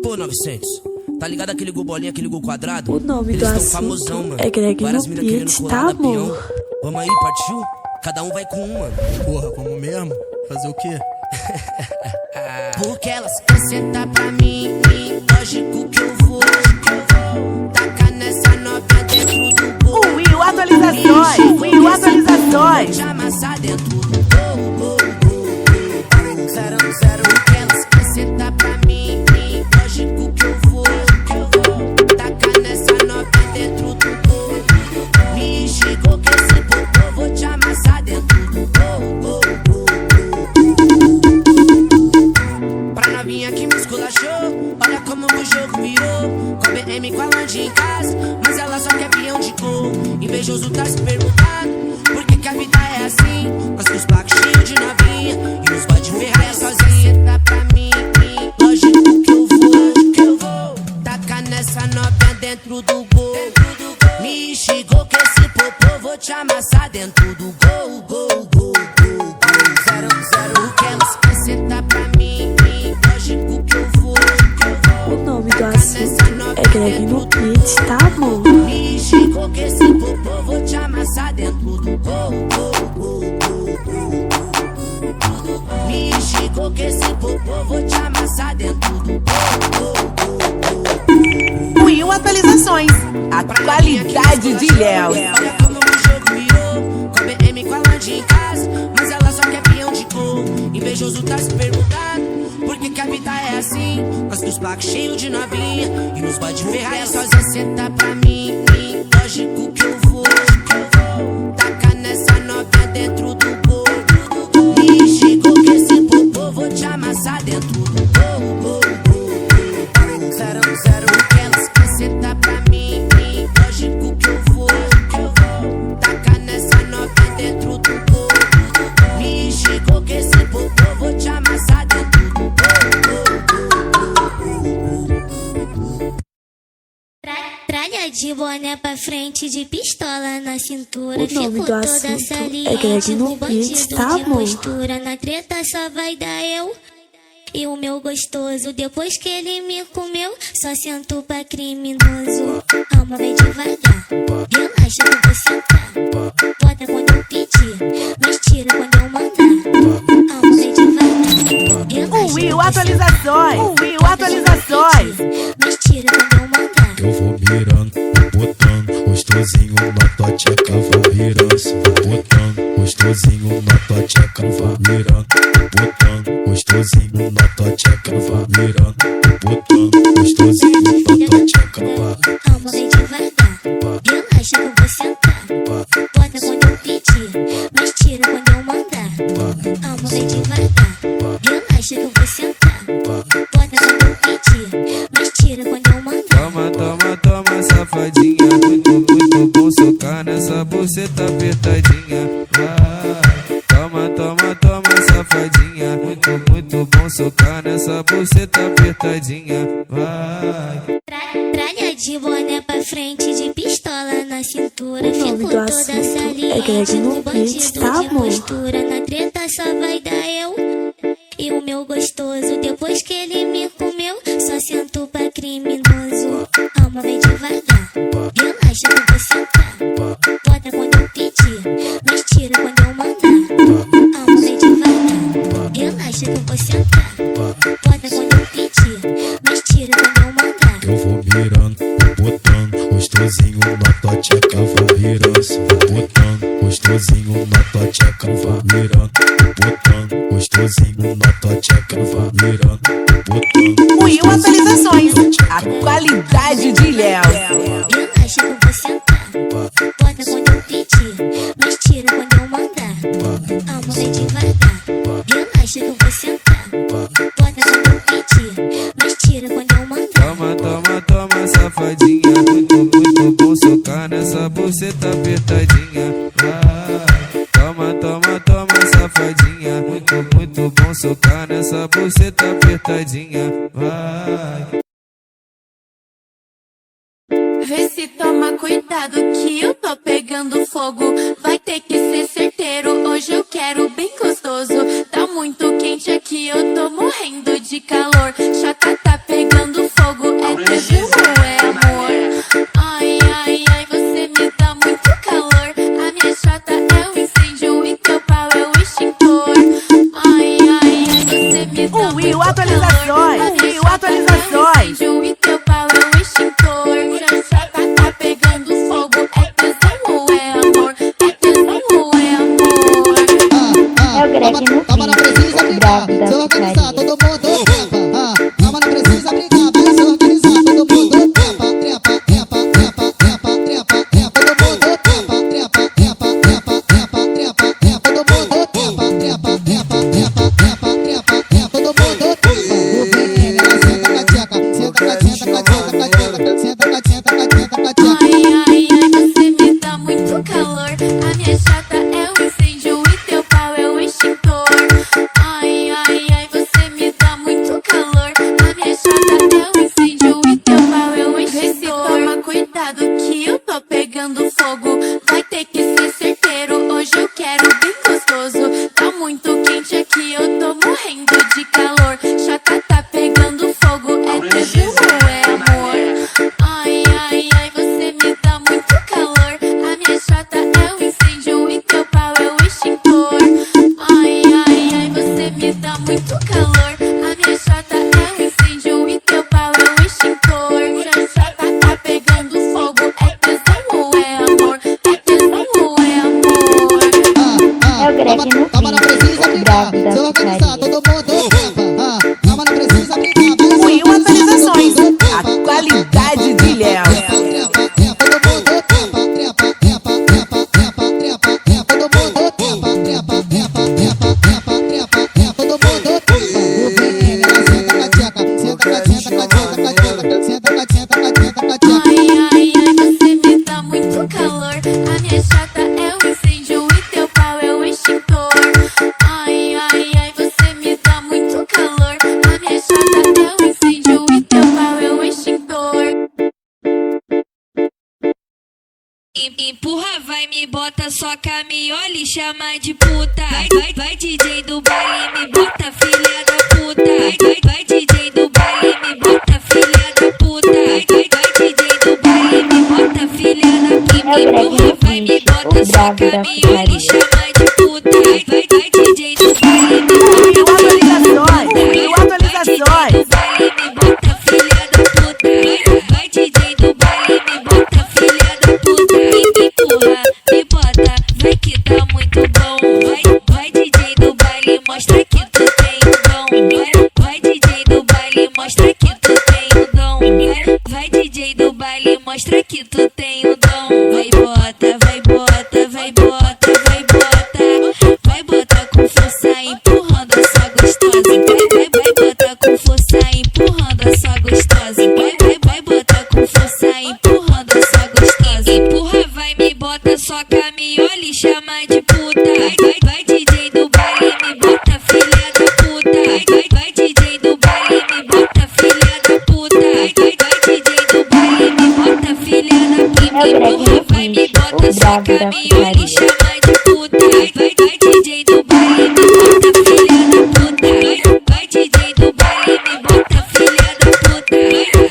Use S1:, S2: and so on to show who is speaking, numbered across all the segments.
S1: Pô, 900, tá ligado aquele gol bolinha, aquele gol quadrado?
S2: O nome
S1: Eles
S2: do
S1: tão
S2: assunto
S1: famosão, mano.
S2: é Greg
S1: Várias
S2: no
S1: mina querendo
S2: beat,
S1: colar
S2: tá,
S1: da peão.
S2: amor?
S1: Vamos aí, partiu? Cada um vai com um, mano.
S3: Porra, vamos mesmo? Fazer o quê?
S1: Porque elas querem sentar pra mim, lógico que eu vou tacar nessa novinha dentro do gol.
S4: Will atualizações, Will atualizações.
S1: Te amassar dentro do gol. 0-0. Porque elas querem sentar pra mim, lógico que eu vou tacar nessa novinha dentro do gol. Me chegou que esse popô, vou te amassar dentro do gol. Pra novinha que me esculachou, olha como o jogo virou. Com a BM com a Landy em casa, mas ela só quer peão de gol. Invejoso tá se perguntando por que a vida é assim. Nós com os placos cheios de novinha e nos pode ferrar é sozinha. Senta pra mim, lógico que eu vou tacar nessa novinha dentro do gol. Me chegou que esse popô, vou te amassar dentro do gol. 0-0. Porque elas querem sentar pra mim, lógico que eu vou.
S2: O nome do assunto é Greg no beat, tá, amor?
S1: Me chegou que esse popô, vou te amassar dentro do gol. Me chegou que esse popô, vou te amassar dentro do gol.
S4: Will atualizações, a qualidade de Léo.
S1: Olha como o jogo virou, com a BM com a Landy em casa, mas ela só quer peão de gol. Invejoso tá se perguntando por que a vida é assim. Nós com os placos cheios de novinha e nos pode ferrar é sozinha. Senta pra mim, lógico que eu vou tacar nessa novinha dentro do gol. Me chegou que esse popô, vou te amassar dentro do gol. 0-0. Porque elas querem sentar pra mim, lógico que eu vou tacar nessa novinha dentro do gol. Me chegou que esse popô, vou te amassar dentro do gol.
S5: Tralha de boné pra frente, de pistola na cintura.
S2: O nome
S5: Fico
S2: do
S5: toda
S2: assunto
S5: saliente,
S2: é Greg no
S5: com
S2: beat,
S5: bandido
S2: tá,
S5: de
S2: amor?
S5: postura. Na treta só vai dar eu e o meu gostoso. Depois que ele me comeu, só sento pra criminoso. Calma, vem devagar, relaxa que eu vou sentar. Bota quando eu pedir, mas tira quando eu mandar. Calma, vem devagar, relaxa.
S4: Will atualizações, Will atualizações.
S5: Mas tira quando eu mandar.
S3: Eu vou mirando, botando gostosinho na tua tcheca, vai mirando, botando gostosinho na tua tcheca, vai mirando, botando gostosinho na tua tcheca, vai mirando, botando gostosinho na tua tcheca, vai.
S5: Calma, vem devagar, relaxa que eu vou sentar. Bota quando eu pedir, mas tira quando eu mandar. Calma, vem devagar, relaxa que eu vou sentar. Bota quando eu pedir, mas tira quando eu mandar.
S6: Toma, safadinha. Muito bom socar nessa buceta apertadinha. Vai. Toma, safadinha. Muito bom socar nessa buceta apertadinha. Vai.
S5: Tralha de boné pra frente, de pistola na cintura.
S2: O nome
S5: Fico
S2: do
S5: toda
S2: assunto é
S5: saliente,
S2: Greg no
S5: com
S2: beat,
S5: bandido
S2: tá,
S5: de
S2: amor?
S5: postura. Na treta só vai dar eu e o meu gostoso. Depois que ele me comeu, só sento pra criminoso. Calma, vem devagar, relaxa que eu vou sentar. Bota quando eu pedir, mas tira quando eu mandar. Calma, vem devagar, relaxa que eu vou sentar. Bota quando eu pedir, mas tira quando eu mandar.
S3: Eu vou mirando, botando gostosinho na tua tcheca, vai mirando, botando gostosinho na tua tcheca, vai mirando, botando gostosinho na tua tcheca, vai mirando, botando.
S4: Will atualizações, a qualidade de Léo.
S5: Relaxa que eu vou sentar. Bota quando eu pedir, mas tira quando eu mandar. Calma, vem devagar, relaxa que eu vou sentar. Bota quando eu pedir, mas tira quando eu mandar.
S6: Toma, safadinha. Muito bom socar nessa buceta apertadinha. Vai. Toma, safadinha. Muito bom socar nessa buceta apertadinha. Vai.
S7: Vê se toma cuidado que eu tô pegando fogo. Vai ter que ser certeiro, hoje eu quero bem gostoso. Tá muito quente aqui, eu tô morrendo de calor. Chata tá pegando fogo.
S4: atualizações.
S7: E teu pau é um extintor. Chachata tá pegando fogo. É tesão ou é amor? É tesão ou é amor?
S8: É o Greg no
S9: Calma, não precisa brigar, se organizar, todo mundo trepa. Calma, não precisa brigar, vai se organizar, todo mundo trepa, trepa, trepa, trepa, trepa, trepa, trepa, todo mundo trepa, trepa, trepa, trepa, trepa, trepa, trepa, todo mundo trepa, trepa, trepa, trepa, trepa, trepa, trepa, todo mundo trepa. O PM ela senta com a tcheca, senta com a tcheca, com a tcheca, com a tcheca, senta com a tcheca, com a tcheca, com a tcheca.
S7: Ai, ai, ai, você me dá muito calor. A minha chata é um incêndio e teu pau é um extintor. Ai, ai, ai, você me dá muito calor. A minha chata é um incêndio e teu pau é um extintor. Toma cuidado que eu tô pegando fogo. Vai ter que ser certeiro, hoje eu quero bem gostoso. Tá muito quente aqui, eu tô morrendo de calor. Chata tá pegando fogo, é tesão ou é amor? Ai, ai, ai, você me dá muito calor. A minha chata é um incêndio e teu pau é um extintor. Ai, ai, ai, você me dá muito calor. A minha chata é um incêndio e teu pau é um extintor. Chata tá pegando fogo, é tesão ou é amor? É tesão ou é amor?
S8: É o Greg no
S9: Calma, não precisa brigar, se organizar, todo mundo trepa. Calma, não precisa brigar, vai se
S4: Will
S9: organizar,
S4: atualizações.
S9: todo mundo trepa.
S4: A qualidade de Léo.
S9: Trepa, trepa, todo mundo trepa, trepa, trepa, trepa, trepa, trepa, trepa, todo mundo trepa, trepa, trepa, trepa, trepa, trepa, trepa, todo mundo trepa. O PM ela senta com a tcheca, senta com a tcheca, com a tcheca, com a tcheca, senta com a tcheca, com a tcheca, com a tcheca.
S7: Ai, ai, ai, você me dá muito calor. A minha chata é um incêndio e teu pau é um extintor. Ai, ai, ai, você me dá muito calor. A minha chata é um incêndio e teu pau é um extintor.
S5: Empurra, vai, me bota, soca, me olha e chama de puta. Vai, DJ do baile, me bota, filha da puta. Vai, DJ do baile, me bota, filha da puta. Vai, DJ do baile, me bota, filha da puta. Empurra, vai, me bota, soca, me olha e chama de puta. Vai, DJ do baile, me bota, filha da puta.
S4: Will atualizações.
S5: Me bota, filha da puta. Vai, DJ do baile, me bota, filha da puta. Empurra, me bota, vai que tá muito bom. Vai, DJ do baile, mostra que tu tem o dom. Vai, DJ do baile, mostra que tu tem o dom. Vai, DJ do baile, mostra que tu tem o dom. Vai, bota, vai, bota, vai, bota, vai, bota. Vai botar com força, empurrando a sua gostosa. Vai botar com força, empurrando a sua gostosa. Vai botar com força, empurrando a sua gostosa. Empurra, vai, me bota, soca, me olha e chama de puta. Vai, DJ do baile, me bota, filha da puta. Vai, DJ do baile, me bota, filha da puta. Vai, DJ do baile, me bota, filha da puta. Empurra, vai, me bota, soca, me olha e chama de puta. Vai, DJ do baile, me bota, filha da puta. Vai, DJ do baile, me bota, filha da puta.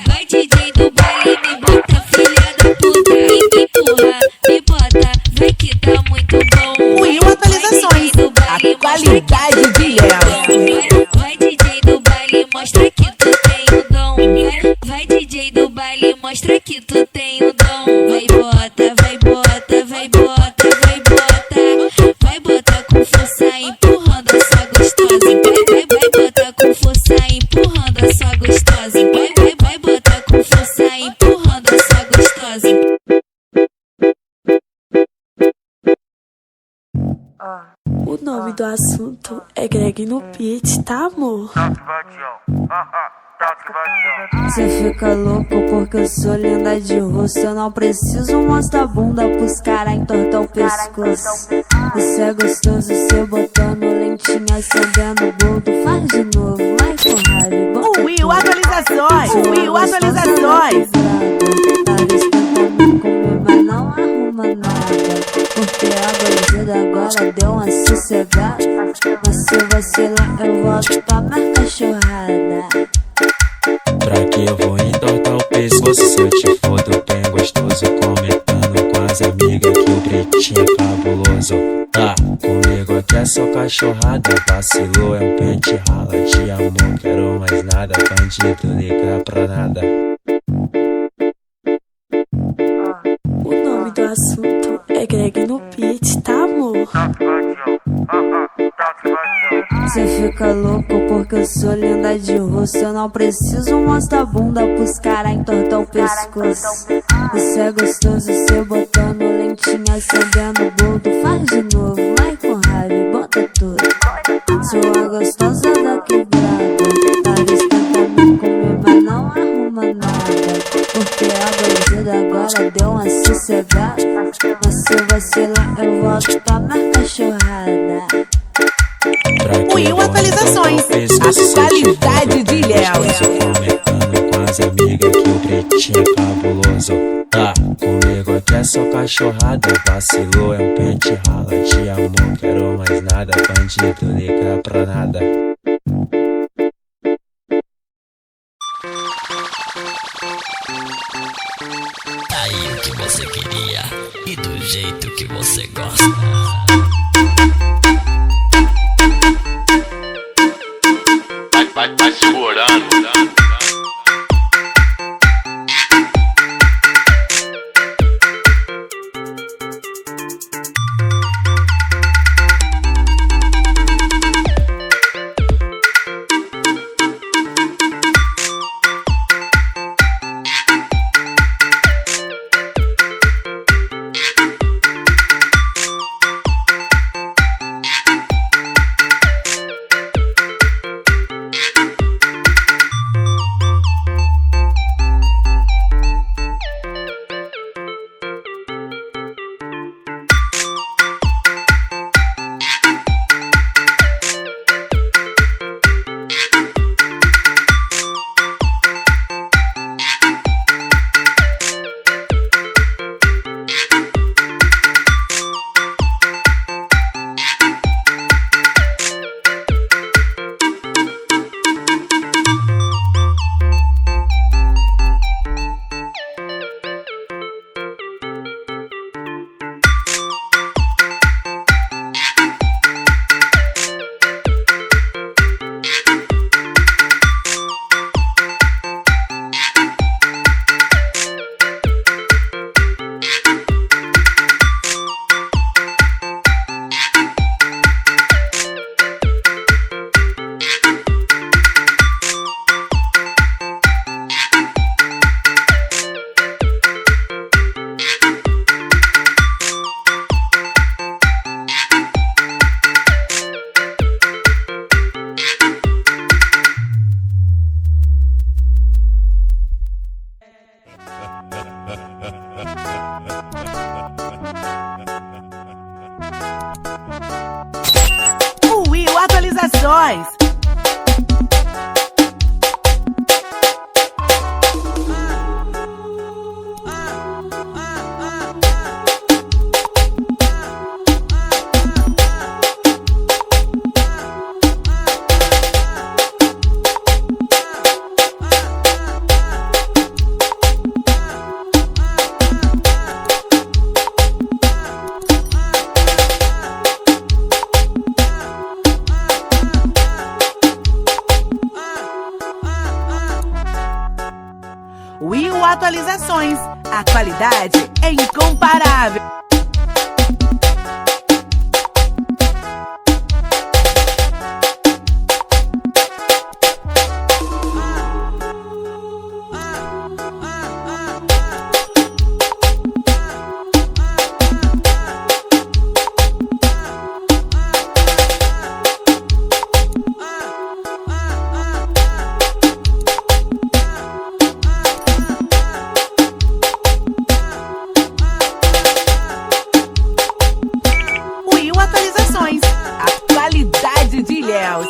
S5: Vai, DJ do baile, me bota, filha da puta. Empurra, me bota, vai que tá muito bom.
S4: Will atualizações. A qualidade de Léo.
S5: Vai, DJ do baile, mostra que tu tem o dom. Vai, DJ do baile, mostra que tu tem o dom. Vai, bota, vai, bota, vai, bota, vai, bota. Vai botar com força, empurrando a sua gostosa. Vai botar com força, empurrando a sua gostosa. Vai botar com força, empurrando a sua gostosa.
S2: O nome do assunto é Greg no beat, tá, amor?
S10: Cê fica louco porque eu sou linda de rosto. Eu não preciso mostrar bunda pros caras entortar o pescoço. Isso é gostoso, cê botando lentinha, acendendo boldo. Faz de novo, vai com raiva.
S4: O Will atualizações. O Will atualizações.
S10: Talvez tenta me comer, mas não arruma nada. Porque a gordura agora deu uma sossegada. Mas se vacilar eu volto pra minha cachorrada.
S3: Pra que eu vou entortar o pescoço se eu te fodo bem gostoso? Comentando com as amigas que o pretinho é fabuloso. Comigo aqui é só cachorro. cachorrada, vacilou, é um pente rala. Te amo, quero mais nada, bandido, liga pra nada.
S2: O nome do assunto é Greg no beat, tá amor?
S10: Cê fica louco porque eu sou linda de rosto. Eu não preciso mostrar a bunda pros caras entortar o pescoço. Você é gostoso, cê botando lentinha, acendendo boldo. Faz de novo, vai com raiva e bota tudo. Sou a gostosa da quebrada. Vários tentam me comer, mas não arruma nada. Porque a bandida agora deu uma sossegada. Mas se vacilar eu volto pra minha cachorrada.
S4: Will atualizações, atualidade de Léo.
S3: Comentando com as amigas que o pretinho é cabuloso. Tá comigo aqui é só cachorrada, vacilou, é um pente rala. Te amo, quero mais nada, bandido, liga pra nada.
S11: Aí o que você queria e do jeito que você gosta.
S12: Vai segurando.
S4: Will atualizações. Will atualizações. A qualidade é incomparável. A qualidade de Léo.